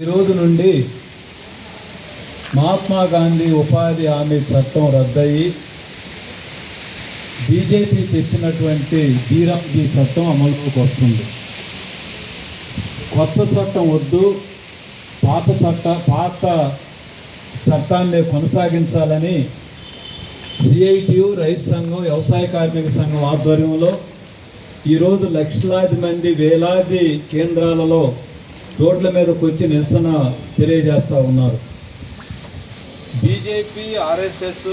ఈరోజు నుండి మహాత్మా గాంధీ ఉపాధి హామీ చట్టం రద్దయి బీజేపీ తెచ్చినటువంటి బీరాంజీ చట్టం అమలులోకి వస్తుంది. కొత్త చట్టం వద్దు, పాత చట్టాన్ని కొనసాగించాలని సిఐటియు, రైతు సంఘం, వ్యవసాయ కార్మిక సంఘం ఆధ్వర్యంలో ఈరోజు లక్షలాది మంది వేలాది కేంద్రాలలో రోడ్ల మీదకి వచ్చి నిరసన తెలియజేస్తూ ఉన్నారు. బీజేపీ, ఆర్ఎస్ఎస్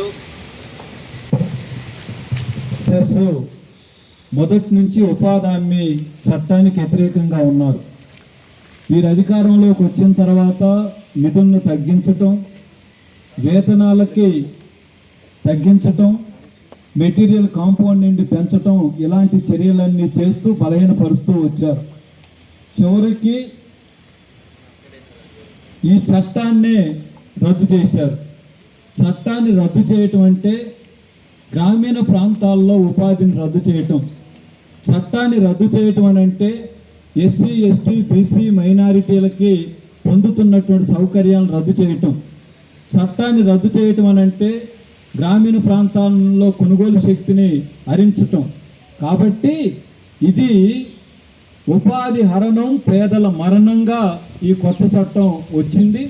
మొదటి నుంచి ఉపాధి హామీ చట్టానికి వ్యతిరేకంగా ఉన్నారు. వీరు అధికారంలోకి వచ్చిన తర్వాత నిధులను తగ్గించటం, వేతనాలకి తగ్గించటం, మెటీరియల్ కాంపౌండింగ్ పెంచటం, ఇలాంటి చర్యలన్నీ చేస్తూ బలహీనపరుస్తూ వచ్చారు. చివరికి ఈ చట్టాన్ని రద్దు చేశారు. చట్టాన్ని రద్దు చేయటం అంటే గ్రామీణ ప్రాంతాల్లో ఉపాధిని రద్దు చేయటం. చట్టాన్ని రద్దు చేయటం అని అంటే ఎస్సీ, ఎస్టీ, బీసీ, మైనారిటీలకి పొందుతున్నటువంటి సౌకర్యాలను రద్దు చేయటం. చట్టాన్ని రద్దు చేయటం అని అంటే గ్రామీణ ప్రాంతాల్లో కొనుగోలు శక్తిని హరించటం. కాబట్టి ఇది ఉపాధి హరణం, పేదల మరణంగా ఈ కొత్త చట్టం వచ్చింది.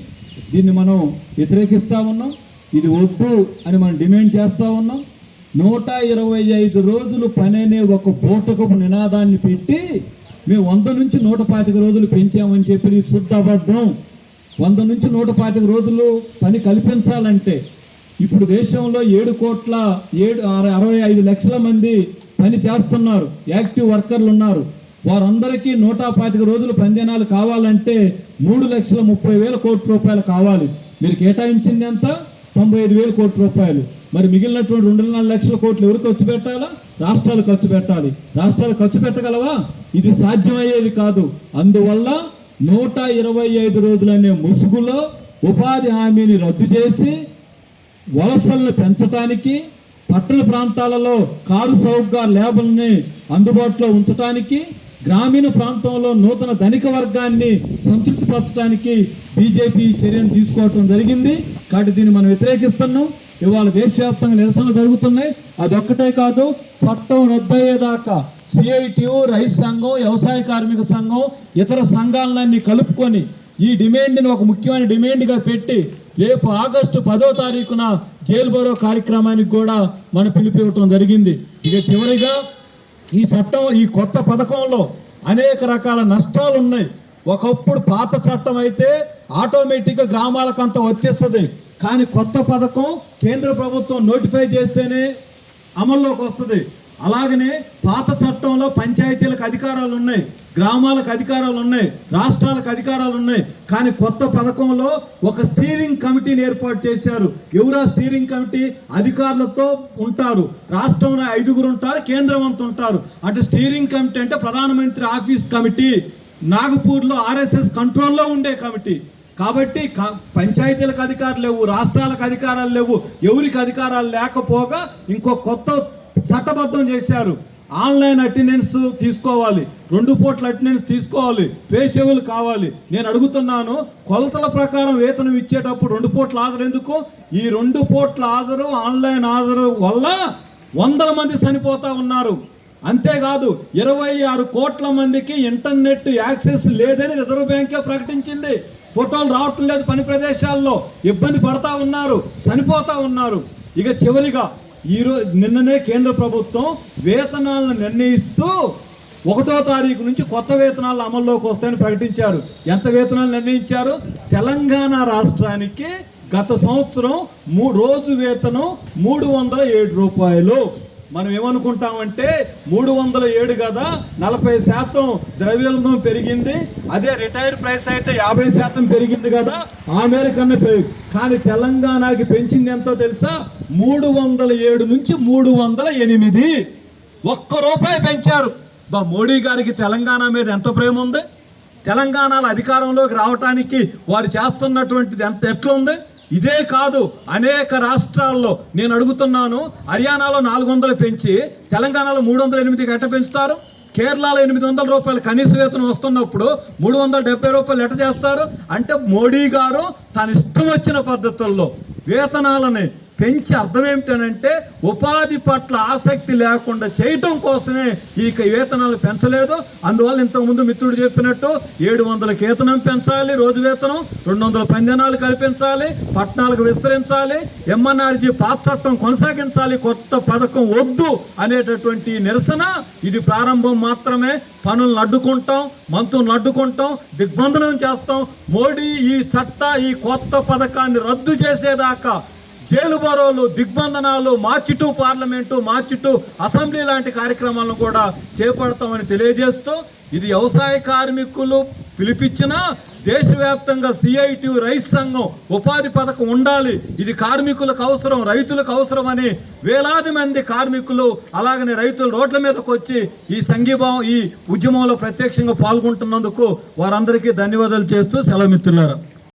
దీన్ని మనం వ్యతిరేకిస్తూ ఉన్నాం. ఇది వద్దు అని మనం డిమాండ్ చేస్తూ ఉన్నాం. 125 రోజులు పని అనే ఒక బూటకపు నినాదాన్ని పెట్టి మేము 100 నుంచి 125 రోజులు పెంచామని చెప్పి శుద్ధ అబద్ధం. 100 నుంచి 125 రోజులు పని కల్పించాలంటే ఇప్పుడు దేశంలో 7,65 లక్షల మంది పని చేస్తున్నారు, యాక్టివ్ వర్కర్లు ఉన్నారు. వారందరికీ 125 రోజులు పనిదినాలు కావాలంటే 3,30,000 కోట్ల రూపాయలు కావాలి. మీరు కేటాయించింది ఎంత? 95,000 కోట్ల రూపాయలు. మరి మిగిలినటువంటి 2.4 లక్షల కోట్లు ఎవరు ఖర్చు పెట్టాలా? రాష్ట్రాలు ఖర్చు పెట్టాలి. రాష్ట్రాలు ఖర్చు పెట్టగలవా? ఇది సాధ్యమయ్యేది కాదు. అందువల్ల 125 రోజులనే ముసుగులో ఉపాధి హామీని రద్దు చేసి వలసలను పెంచడానికి, పట్టణ ప్రాంతాలలో కారు సౌకర్య లేబర్ని అందుబాటులో ఉంచడానికి, గ్రామీణ ప్రాంతంలో నూతన ధనిక వర్గాన్ని సంతృప్తిపరచడానికి బీజేపీ చర్యను తీసుకోవటం జరిగింది. కాబట్టి దీన్ని మనం వ్యతిరేకిస్తున్నాం. ఇవాళ దేశవ్యాప్తంగా నిరసనలు జరుగుతున్నాయి. అదొక్కటే కాదు, చట్టం రద్దయ్యేదాకా సిఐటియు, రైతు సంఘం, వ్యవసాయ కార్మిక సంఘం, ఇతర సంఘాలన్నీ కలుపుకొని ఈ డిమాండ్ని ఒక ముఖ్యమైన డిమాండ్గా పెట్టి రేపు ఆగస్టు 10వ తారీఖున జైలు బరో కార్యక్రమానికి కూడా మనం పిలిపివ్వటం జరిగింది. ఇక చివరిగా ఈ చట్టం, ఈ కొత్త పథకంలో అనేక రకాల నష్టాలు ఉన్నాయి. ఒకప్పుడు పాత చట్టం అయితే ఆటోమేటిక్గా గ్రామాలకంతా వచ్చేస్తుంది. కానీ కొత్త పథకం కేంద్ర ప్రభుత్వం నోటిఫై చేస్తేనే అమల్లోకి వస్తుంది. అలాగనే పాత చట్టంలో పంచాయతీలకు అధికారాలు ఉన్నాయి, గ్రామాలకు అధికారాలు ఉన్నాయి, రాష్ట్రాలకు అధికారాలు ఉన్నాయి. కానీ కొత్త పథకంలో ఒక స్టీరింగ్ కమిటీని ఏర్పాటు చేశారు. ఎవరా స్టీరింగ్ కమిటీ? అధికారులతో ఉంటారు. రాష్ట్రంలో 5గురు ఉంటారు, కేంద్రం అంతా ఉంటారు. అంటే స్టీరింగ్ కమిటీ అంటే ప్రధానమంత్రి ఆఫీస్ కమిటీ, నాగపూర్లో ఆర్ఎస్ఎస్ కంట్రోల్లో ఉండే కమిటీ. కాబట్టి పంచాయతీలకు అధికారాలు లేవు, రాష్ట్రాలకు అధికారాలు లేవు. ఎవరికి అధికారాలు లేకపోగా ఇంకో కొత్త చట్టబద్ధం చేశారు. ఆన్లైన్ అటెండెన్స్ తీసుకోవాలి, 2 పూట్ల అటెండెన్స్ తీసుకోవాలి, పేషెవులు కావాలి. నేను అడుగుతున్నాను, కొలతల ప్రకారం వేతనం ఇచ్చేటప్పుడు 2 పూట్ల హాజరు ఎందుకు? ఈ 2 పూట్ల హాజరు, ఆన్లైన్ హాజరు వల్ల 100 మంది చనిపోతా ఉన్నారు. అంతేకాదు 26 కోట్ల మందికి ఇంటర్నెట్ యాక్సెస్ లేదని రిజర్వ్ బ్యాంకే ప్రకటించింది. ఫోటోలు రావటం లేదు, పని ప్రదేశాల్లో ఇబ్బంది పడతా ఉన్నారు, చనిపోతా ఉన్నారు. ఇక చివరిగా నిన్ననే కేంద్ర ప్రభుత్వం వేతనాలను నిర్ణయిస్తూ 1వ తారీఖు నుంచి కొత్త వేతనాలు అమల్లోకి వస్తాయని ప్రకటించారు. ఎంత వేతనాలు నిర్ణయించారు? తెలంగాణ రాష్ట్రానికి గత సంవత్సరం రోజు వేతనం 307 రూపాయలు. మనం ఏమనుకుంటామంటే 307 కదా, 40% ద్రవ్యోల్బణం పెరిగింది. అదే రిటైర్డ్ ప్రైస్ అయితే 50% పెరిగింది కదా, ఆ మేరకన్నా పెరిగి. కానీ తెలంగాణకి పెంచింది ఎంతో తెలుసా? 307 నుంచి 308. ₹1 పెంచారు. మోడీ గారికి తెలంగాణ మీద ఎంత ప్రేమ ఉంది? తెలంగాణలో అధికారంలోకి రావటానికి వారు చేస్తున్నటువంటిది ఎట్లా ఉంది? ఇదే కాదు, అనేక రాష్ట్రాల్లో నేను అడుగుతున్నాను, హర్యానాలో 400 పెంచి తెలంగాణలో 308 ఎట్ట పెంచుతారు? కేరళలో 800 రూపాయలు కనీస వేతనం వస్తున్నప్పుడు 370 రూపాయలు ఎట చేస్తారు అంటే మోడీ గారు తన ఇష్టం వచ్చిన పద్ధతుల్లో వేతనాలని పెంచి అర్థం ఏమిటనంటే ఉపాధి పట్ల ఆసక్తి లేకుండా చేయటం కోసమే ఈ వేతనాలు పెంచలేదు. అందువల్ల ఇంతకుముందు మిత్రుడు చెప్పినట్టు 700 వేతనం పెంచాలి, రోజు వేతనం 200 పందినాలు కల్పించాలి, పట్టణాలకు విస్తరించాలి, ఎంఎన్ఆర్జీ పాత చట్టం కొనసాగించాలి, కొత్త పథకం వద్దు అనేటటువంటి నిరసన ఇది ప్రారంభం మాత్రమే. పనులను అడ్డుకుంటాం, మంత్రులను అడ్డుకుంటాం, దిగ్బంధనం చేస్తాం. మోడీ ఈ కొత్త పథకాన్ని రద్దు చేసేదాకా జైలు బరోలు, దిగ్బంధనాలు, మార్చి 2 పార్లమెంటు, మార్చి 2 అసెంబ్లీ లాంటి కార్యక్రమాలను కూడా చేపడతామని తెలియజేస్తూ ఇది వ్యవసాయ కార్మికులు పిలిపించిన దేశవ్యాప్తంగా CITU రైతు సంఘం ఉపాధి పథకం ఉండాలి, ఇది కార్మికులకు అవసరం, రైతులకు అవసరం అని వేలాది మంది కార్మికులు అలాగనే రైతులు రోడ్ల మీదకి వచ్చి ఈ ఉద్యమంలో ప్రత్యక్షంగా పాల్గొంటున్నందుకు వారందరికీ ధన్యవాదాలు చేస్తూ సెలవు మిత్రులారా.